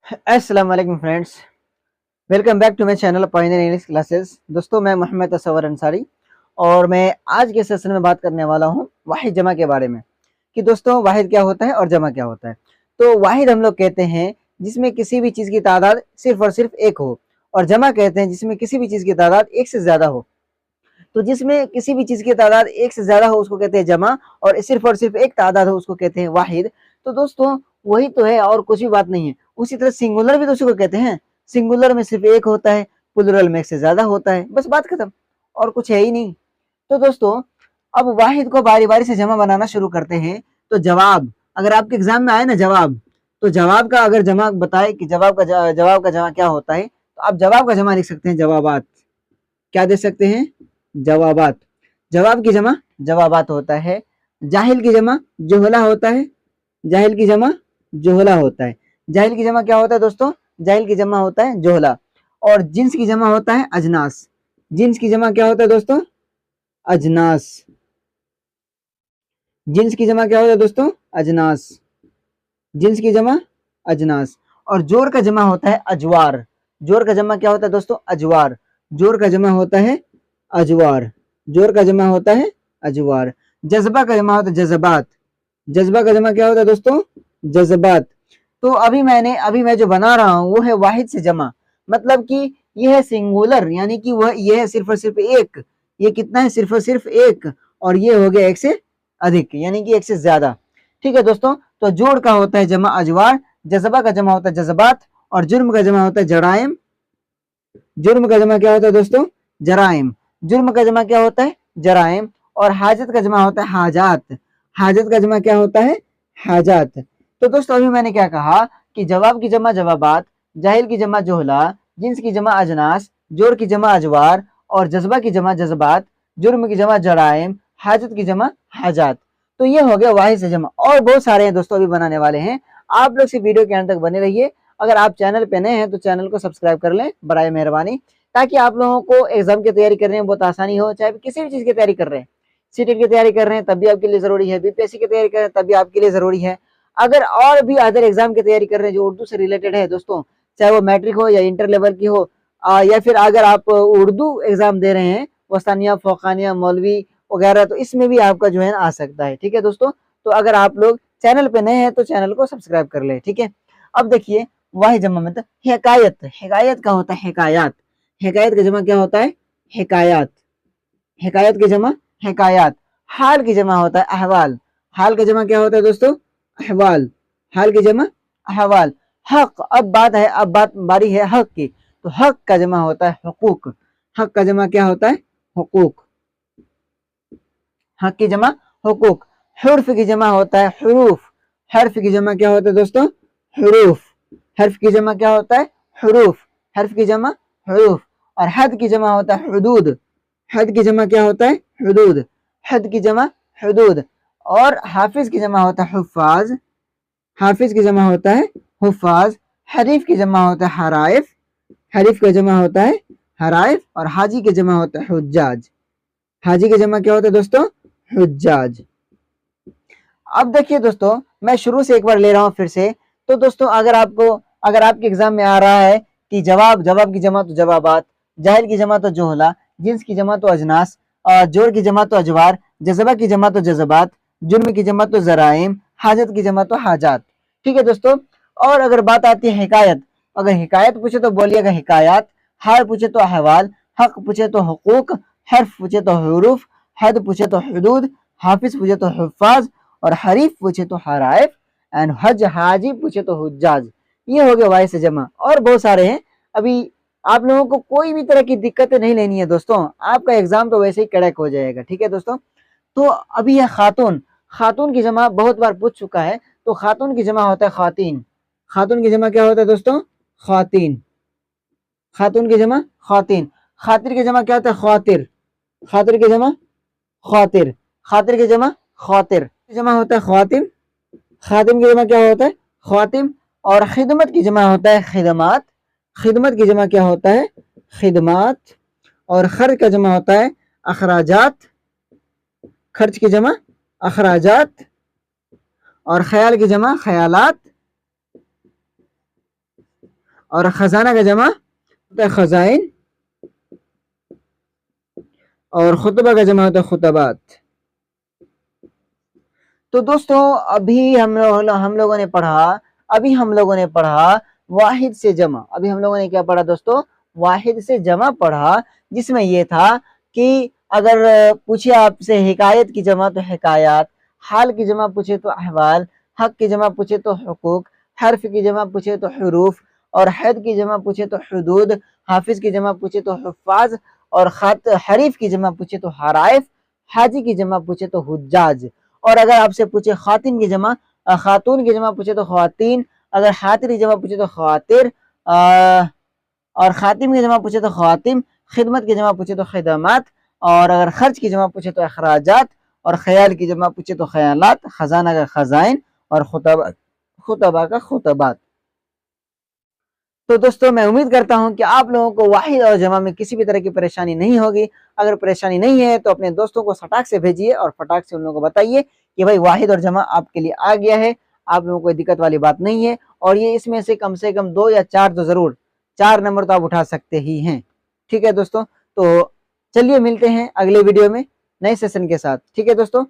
السلام علیکم friends, welcome back to my channel pioneer English classes. دوستوں، میں محمد تصور انصاری اور میں آج کے سیشن میں بات کرنے والا ہوں واحد جمع کے بارے میں کہ دوستوں واحد کیا ہوتا ہے اور جمع کیا ہوتا ہے۔ تو واحد ہم لوگ کہتے ہیں جس میں کسی بھی چیز کی تعداد صرف اور صرف ایک ہو، اور جمع کہتے ہیں جس میں کسی بھی چیز کی تعداد ایک سے زیادہ ہو۔ تو جس میں کسی بھی چیز کی تعداد ایک سے زیادہ ہو اس کو کہتے ہیں جمع، اور صرف ایک تعداد ہو اس کو کہتے ہیں واحد۔ تو دوستوں وہی تو ہے اور کچھ بھی بات نہیں ہے۔ اسی طرح سنگولر بھی تو اسی کو کہتے ہیں، سنگولر میں صرف ایک ہوتا ہے، پلورل میں ایک سے زیادہ ہوتا ہے، بس بات ختم، اور کچھ ہے ہی نہیں۔ تو دوستوں اب واحد کو باری باری سے جمع بنانا شروع کرتے ہیں۔ تو جواب اگر آپ کے ایگزام میں آئے نا جواب، تو جواب کا اگر جمع بتائے کہ جواب کا جمع کیا ہوتا ہے، تو آپ جواب کا جمع لکھ سکتے ہیں جوابات۔ کیا دے سکتے ہیں؟ جوابات۔ جواب کی جمع جوابات ہوتا ہے۔ جاہل کی جمع جہلا ہوتا ہے، جاہل کی جمع جہلا ہوتا ہے۔ جاہل کی جمع کیا ہوتا ہے دوستوں؟ جاہل کی جمع ہوتا ہے جہلا۔ اور جنس کی جمع ہوتا ہے اجناس۔ جنس کی جمع کیا ہوتا ہے دوستوں؟ اجناس۔ جنس کی جمع کیا ہوتا ہے دوستوں؟ اجناس۔ جنس کی جمع اجناس۔ اور جوڑ کا جمع ہوتا ہے اجوار۔ جوڑ کا جمع کیا ہوتا ہے دوستوں؟ اجوار۔ جوڑ کا جمع ہوتا ہے اجوار۔ جوڑ کا جمع ہوتا ہے اجوار۔ جذبہ کا جمع ہوتا ہے جذبات۔ جذبہ کا جمع کیا ہوتا ہے دوستوں؟ جذبات۔ تو ابھی میں جو بنا رہا ہوں وہ ہے واحد سے جمع، مطلب کہ یہ ہے سنگولر، یعنی کہ وہ یہ ہے صرف اور صرف ایک۔ یہ کتنا ہے؟ صرف اور صرف ایک، اور یہ ہو گیا ایک سے ادھک، یعنی کہ ایک سے زیادہ۔ ٹھیک ہے دوستوں، تو جوڑ کا ہوتا ہے جمع اجوار، جذبہ کا جمع ہوتا ہے جذبات، اور جرم کا جمع ہوتا ہے جرائم۔ جرم کا جمع کیا ہوتا ہے دوستوں؟ جرائم۔ جرم کا جمع کیا ہوتا ہے؟ جرائم۔ اور حاجت کا جمع ہوتا ہے حاجات۔ حاجت کا جمع کیا ہوتا ہے؟ حاجات۔ تو دوستوں ابھی میں نے کیا کہا کہ جواب کی جمع جوابات، جاہل کی جمع جہلا، جنس کی جمع اجناس، جوڑ کی جمع اجوار، اور جذبہ کی جمع جذبات، جرم کی جمع جرائم، حاجت کی جمع حاجات۔ تو یہ ہو گیا واحد سے جمع، اور بہت سارے ہیں دوستوں ابھی بنانے والے ہیں۔ آپ لوگ سے ویڈیو کے اند تک بنے رہیے۔ اگر آپ چینل پہ نئے ہیں تو چینل کو سبسکرائب کر لیں برائے مہربانی، تاکہ آپ لوگوں کو ایگزام کی تیاری کرنے میں بہت آسانی ہو، چاہے کسی بھی چیز کی تیاری کر رہے ہیں۔ سیٹیٹ کی تیاری کر رہے ہیں تب بھی آپ کے لیے ضروری ہے، بی پی ایس سی کی تیاری کر رہے ہیں تب بھی آپ کے لیے ضروری ہے۔ اگر اور بھی ادر ایگزام کی تیاری کر رہے ہیں جو اردو سے ریلیٹڈ ہے دوستوں، چاہے وہ میٹرک ہو یا انٹر لیول کی ہو، یا پھر اگر آپ اردو ایگزام دے رہے ہیں وسطانیہ، فوقانیہ، مولوی وغیرہ، تو اس میں بھی آپ کا جو ہے آ سکتا ہے۔ ٹھیک ہے دوستوں، تو اگر آپ لوگ چینل پہ نئے ہیں تو چینل کو سبسکرائب کر لیں۔ ٹھیک ہے، اب دیکھیے واحد جمع میں حکایت۔ حکایت کا ہوتا ہے حکایات۔ حکایت کا جمع کیا ہوتا ہے؟ حکایات۔ حکایت کی جمع حکایات۔ حال کی جمع ہوتا ہے احوال۔ حال کا جمع کیا ہوتا ہے دوستوں؟ احوال۔ حال کی جمع احوال۔ حق، اب بات باری ہے حق کی، تو حق کا جمع ہوتا ہے حقوق۔ حق کا جمع کیا ہوتا ہے؟ حقوق۔ حق کی جمع حقوق۔ حرف کی جمع ہوتا ہے حروف۔ حرف کی جمع کیا ہوتا ہے دوستوں؟ حروف۔ حرف کی جمع کیا ہوتا ہے؟ حروف۔ حرف کی جمع حروف۔ اور حد کی جمع ہوتا ہے حدود۔ حد کی جمع کیا ہوتا ہے؟ حدود۔ حد کی جمع حدود۔ اور حافظ کی جمع ہوتا ہے حفاظ۔ حافظ کی جمع ہوتا ہے حفاظ۔ حریف کی جمع ہوتا ہے حرائف۔ حریف کا جمع ہوتا ہے حرائف۔ اور حاجی کی جمع ہوتا ہے حجاج۔ حاجی کی جمع کیا ہوتا ہے دوستوں؟ حجاج۔ اب دیکھیے دوستوں میں شروع سے ایک بار لے رہا ہوں پھر سے۔ تو دوستوں اگر آپ کے ایگزام میں آ رہا ہے کہ جواب کی جمع تو جوابات، جاہل کی جمع تو جہلا، جنس کی جمع تو اجناس، جوڑ کی جمع تو اجوار، جذبہ کی جمع تو جذبات، جرم کی جمع تو جرائم، حاجت کی جمع تو حاجات۔ ٹھیک ہے دوستوں، اور اگر بات آتی ہے حکایت، اگر حکایت پوچھے تو بولیے گا حکایات، حال پوچھے تو احوال، حق پوچھے تو حقوق، حرف پوچھے تو حروف، حد پوچھے تو حدود، حافظ پوچھے تو حفاظ، اور حریف پوچھے تو حرائف، اینڈ حاجی پوچھے تو حجاج۔ یہ ہو گیا واحد سے جمع، اور بہت سارے ہیں۔ ابھی آپ لوگوں کو کوئی بھی طرح کی دقتیں نہیں لینی ہے دوستوں، آپ کا ایگزام تو ویسے ہی کڑک ہو جائے گا۔ ٹھیک ہے دوستوں، تو ابھی ہے خاتون۔ خاتون کی جمع بہت بار پوچھ چکا ہے، تو خاتون کی جمع ہوتا ہے خواتین۔ خاتون کی جمع کیا ہوتا ہے دوستوں؟ خواتین۔ خاتون کی جمع خواتین۔ خاطر کی جمع کیا ہوتا ہے؟ خاطر۔ خاطر کی جمع خاطر۔ خاطر کی جمع خاطر۔ جمع ہوتا ہے خواتین۔ خاتم کی جمع کیا ہوتا ہے؟ خواتم۔ اور خدمت کی جمع ہوتا ہے خدمات۔ خدمت کی جمع کیا ہوتا ہے؟ خدمات۔ اور خرچ کا جمع ہوتا ہے اخراجات۔ خرچ کی جمع اخراجات۔ اور خیال کی جمع خیالات۔ اور خزانہ کا جمع ہوتا ہے خزائن، اور خطبہ کا جمع ہوتا ہے خطبات۔ تو دوستوں ابھی ہم لوگوں نے پڑھا واحد سے جمع۔ ابھی ہم لوگوں نے کیا پڑھا دوستوں؟ واحد سے جمع پڑھا، جس میں یہ تھا کہ اگر پوچھے آپ سے حکایت کی جمع تو حکایات، حال کی جمع پوچھے تو احوال، حق کی جمع پوچھے تو حقوق، حرف کی جمع پوچھے تو حروف، اور حد کی جمع پوچھے تو حدود، حافظ کی جمع پوچھے تو حفاظ، اور حریف کی جمع پوچھے تو حرائف، حاجی کی جمع پوچھے تو حجاج۔ اور اگر آپ سے پوچھے خاتون کی جمع پوچھے تو خواتین، اگر حاطر کی جمع پوچھے تو خواتر، اور خاتم کی جمع پوچھے تو خواتم، خدمت کی جمع پوچھے تو خدمات، اور اگر خرچ کی جمع پوچھے تو اخراجات، اور خیال کی جمع پوچھے تو خیالات، خزانہ کا خزائن، اور خطبہ کا خطبات۔ تو دوستوں میں امید کرتا ہوں کہ آپ لوگوں کو واحد اور جمع میں کسی بھی طرح کی پریشانی نہیں ہوگی۔ اگر پریشانی نہیں ہے تو اپنے دوستوں کو فٹاک سے بھیجیے اور فٹاک سے ان لوگوں کو بتائیے کہ بھائی واحد اور جمع آپ کے لیے آ گیا ہے، آپ لوگوں کو کوئی دقت والی بات نہیں ہے، اور یہ اس میں سے کم 2 یا 4 تو ضرور، 4 نمبر تو آپ اٹھا سکتے ہی ہیں۔ ٹھیک ہے دوستوں، تو چلیے ملتے ہیں اگلے ویڈیو میں نئے سیشن کے ساتھ۔ ٹھیک ہے دوستوں۔